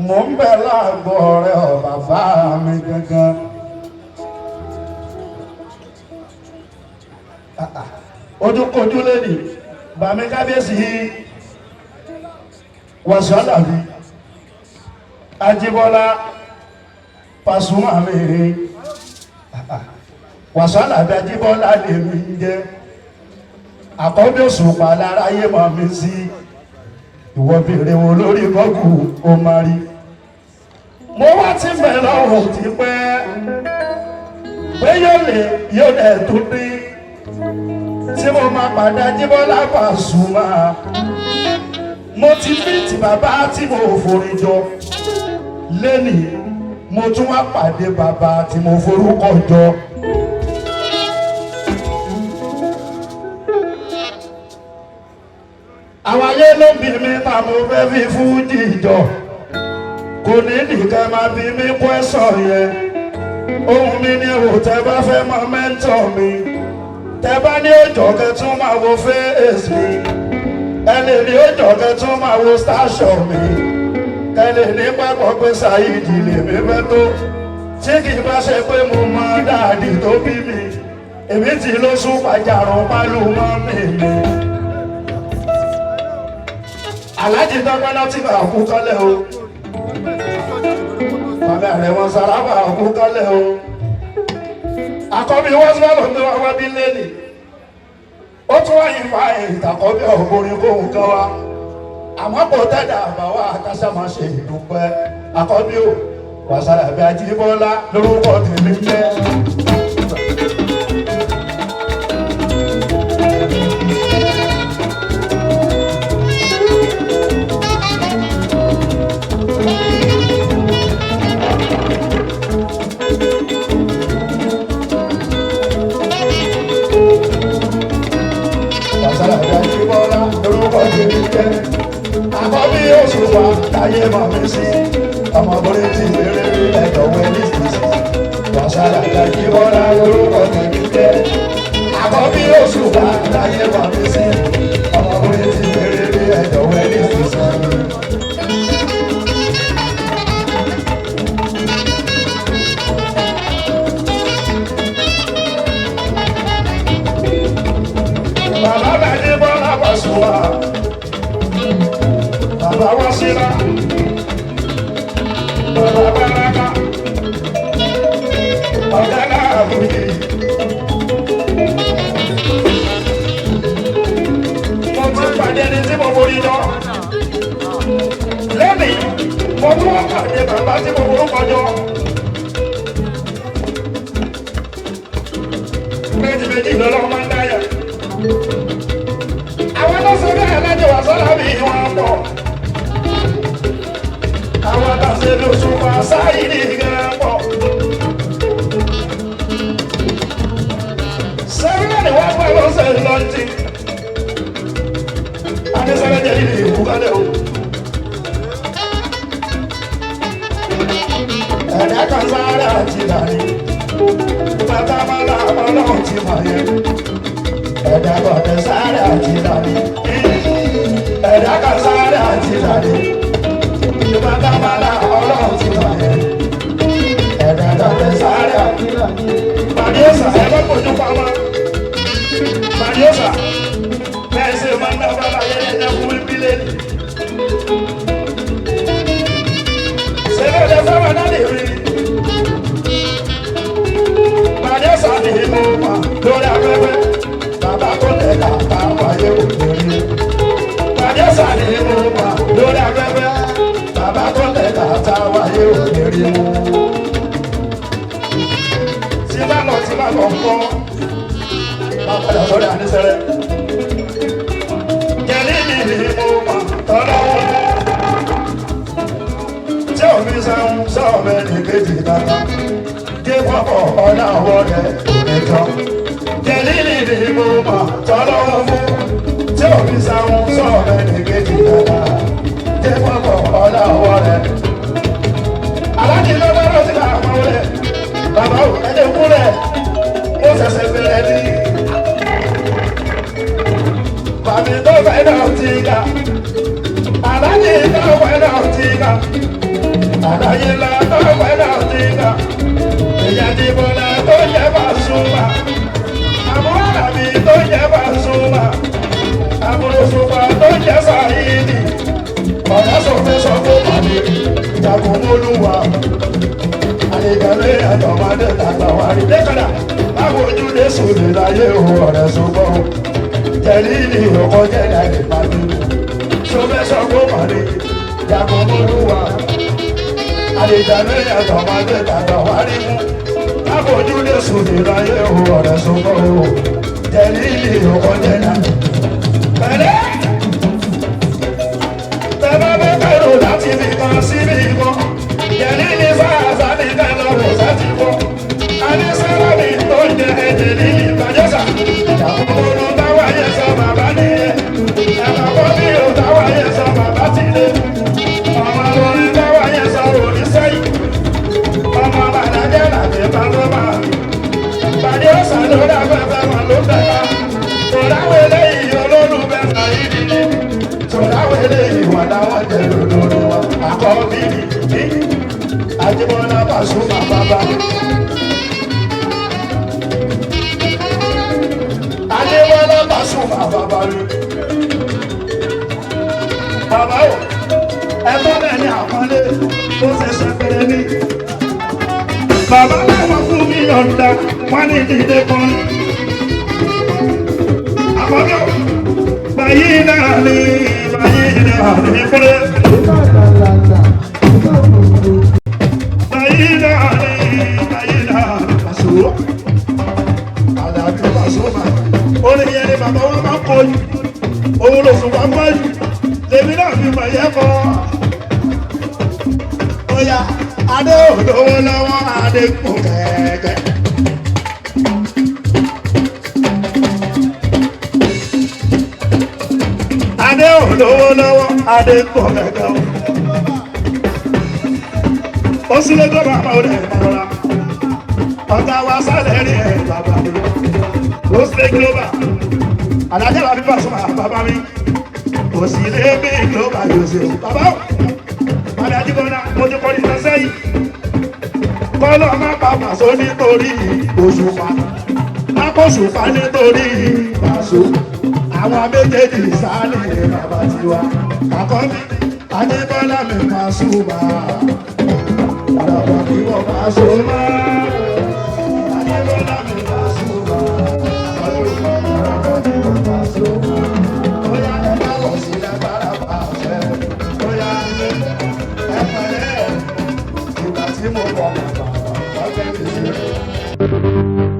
Mo ń bẹ láàgbọ̀ ọ̀rẹ́ bàbá mi gangan. Ojúkojú lẹ́nì bàmí kábíyèsí Wasiu Alabi Ajíbọ́lá Pasuma mi Wasiu Alabi Ajíbọ́lá lèmi ń jẹ́ àkọ́bí Òṣùpá láráyé mọ̀ mí sí ìwọ bèrè wo lórí gọ́gù ó máa rí. Mo wá ti bẹ̀ lọ́wọ́ ti pẹ́ pé yóò dẹ̀ tó dé tí mo máa padà Ajíbọ́lá Pasuma. Mo ti fi ti bàbá tí mo forí jọ lẹ́nìí mo tún wá pàdé bàbá tí mo forúkọ jọ. Àwọn ayé ló bí mi ta mo fẹ́ fi fújì jọ kò ní nìkan máa bí mi kọ́ ẹ̀sọ́ yẹn. Ohun mi ni ò tẹ́ bá fẹ́ mọ mẹ́ńtọ̀ mi tẹ́ bá ní òjò kẹtún máa wo fèsì mi ẹni ní òjò kẹtún máa wo station mi ẹni ní pápọ̀ pé Saidi lèmi fẹ́ tó tí kì í bá ṣe pé mo mọ dáàdì tó bí mi èmi ti lóṣù pàjárùn pálù mọ́ mi. Aláàjì Tọ́pẹ́ náà ti bá òkú kọ́lẹ̀ o bàbá rẹ̀ wọn sára bá òkú kọ́lẹ̀ o àkọ́bí wọ́n sọ́lọ̀ tó wá wá bí lẹ́nì ó tún wá yìí fa ìtàkọ́bí ọ̀gbọ́n kóhùn kan wá àmọ́ kò tẹ́jà àbáwá àkàṣà máa ṣe ìdúpẹ́ àkọ́bí ò Wasiu Alabi Ajíbọ́lá lórúkọ tèmi jẹ́. Wasiu Alabi Ajíbọ́lá lórúkọ tèmi jẹ́. Àkọ́bí Òṣùpá láyé mọ̀ mí sí ọmọbìnrin tí ìrere rí ẹ̀dọ̀ wẹ́lí sísì. Wasiu Alabi Ajíbọ́lá lórúkọ tèmi jẹ́. Àkọ́bí Òṣùpá láyé mọ̀ mí sí ọmọbìnrin tí ìrere rí ẹ̀dọ̀ wẹ́lí sísì. Bàbá mi Ajíbọ́lá Pasuma bàbá Wasila bàbá Baraka ọ̀gá náà bùkì. Mo ti pàdé ní tí mo borí jọ lẹ́nìí mo tún wá pàdé bàbá tí mo forúkọ jọ. Méjì lọ́lọ́ máa ń dáyà. Àwọn tó ṣe bẹ́ẹ̀ lẹ́jọ́ Wasiu Alabi wọn pọ̀. Àwọn tó ṣe l'Òṣùpá Saidi gan pọ̀. Sẹ́yìn ni wọ́n pẹ́ lọ́sẹ̀ lọ́ntì. Adésẹ́lẹ̀ jẹ́ ilé ìkú kálẹ̀ o. Ẹ̀dá kan sáré àti ìdàní. Bàtà máa la ọlọ́run ti mọ̀ yẹn. Ẹ̀dá kan sáré àti ìdàní. Ẹ̀dá kan sáré àti ìdàní. Bàtà máa la ọlọ́run ti mọ̀ yẹn. Ẹ̀dá kan sáré àti ìdàní. Màdíọ́sà ẹ̀fọ́ kojú pamọ́. Màdíọ́sà bẹ́ẹ̀ ṣe máa ń dábàá láyé ẹ̀dá fún ìbílẹ̀ ni. Ṣèlú ẹ̀dá sábà náà lè rí. Màdíọ́sà ni mo mà lórí afẹ́fẹ́. Bàbá tó lè kà ká wáyé òkèèrè. Màdíọ́sà ni mo mà lórí afẹ́fẹ́. Bàbá tó lè kà ká wáyé òkèèrè. Tí bá lọ ń kọ́. Má padà sórí àníṣẹ́rẹ́. Jẹ̀lí mi ni mo mà tọ́lọ́wọ́. Tí omi sẹ́hun sọ̀rọ̀ ẹnì kejì dáná. Gé pọ̀pọ̀ ọ̀nà àwọ̀ rẹ̀ nìkan. Jẹ̀lí ni mo mà tọ́lọ́wọ́ fún. Tí omi sẹ́hun sọ̀rọ̀ ẹnì kejì dáná. Gé pọ̀pọ̀ ọ̀nà àwọ̀ rẹ̀ Jagunmólúwa àlejàlé àtọ̀mọdé tàgbàwá rí lẹ́kọ̀dà báwo ojú lè sòdè láyé o ọ̀rẹ́ sọ́gbọ́n jẹ̀lí ni ọkọ̀ jẹ́lá lè pàdé sọ́fẹ́sọ́ kó mọ̀ ní Jagunmólúwa àlejàlé àtọ̀mọdé tàgbàwá rí mú báwo ojú lè sòdè láyé o ọ̀rẹ́ sọ́gbọ́n jẹ̀lí ni ọkọ̀ jẹ́lá pẹ̀lẹ́ tẹ́lá bẹ́ kẹ́rù láti fi kan síbi kan jẹ̀lí ni sáàsá ní kẹ́lọ́rọ̀ sáti kọ́ anísára mi tó jẹ ẹ̀jẹ̀ ní ìbàjẹ́sà ìjàkúrú táwa yẹ sọ bàbá nìyẹn ẹ̀kọ́ bí o táwa yẹ sọ bàbá ti lé ọmọ orin táwa yẹ sọ òní sẹ́yìn ọmọ bàdájẹ́ làbẹ́ bá ló máa pàdé ọ̀sán ló dá fẹ́fẹ́ wọn ló tẹ̀ka tòláwọ̀ eléyìí olólùfẹ́ sàyí nìyí tòláwọ̀ eléyìí wà láwọn jẹ lòdòdò wọn àkọ́bí ní Ajíbọ́lá Pasuma bàbá Ajíbọ́lá Pasuma bàbá rí bàbá o ẹgbẹ́ bẹ́ẹ̀ ni àpọ́nlé tó ṣẹ̀ṣẹ̀ bẹ̀rẹ̀ ní bàbá láwọn fún mi yọ̀ǹda wọ́n ní ìdílé kan àkọ́bí o báyìí náà ní kúrẹ́ orí yẹn ni bàbá wọn máa ń kojú òun lò fún bàbá yìí lèmi náà fi mọ̀ yẹ kọ́ ọ̀yà adé òdòwó lọ́wọ́ adé kò kẹ̀kẹ́. Adé òdòwó lọ́wọ́ adé kò kẹ̀kẹ́ ó sì lè tó bàbá òde ìmọ̀ra ọ̀tá wa sálẹ̀ rí ẹ̀ bàbá mi ó sì lè global adájọ́ la fi Pasuma bàbá mi kò sì lè bí global yóò ṣe bàbá ó padà Ajíbọ́lá mo ti kọ́ ní sẹ́sẹ́ yìí kọ́lọ́ má pa Paso nítorí Òṣùpá má kó Òṣùpá nítorí Paso àwọn méjèèjì sálẹ̀ bàbá tiwa àkọ́bí Ajíbọ́lá mi Pasuma àdàbọ̀ kí wọ́n Pasuma Ajíbọ́lá mi Pasuma àdàbọ̀ kí wọ́n Pasuma bóyá ẹ bá wọ̀ sí lágbára pàṣẹ bóyá ẹ pẹ̀lẹ́ ìgbà tí mo bọ̀ bàbá bàbá bẹ́ẹ̀ mi sí.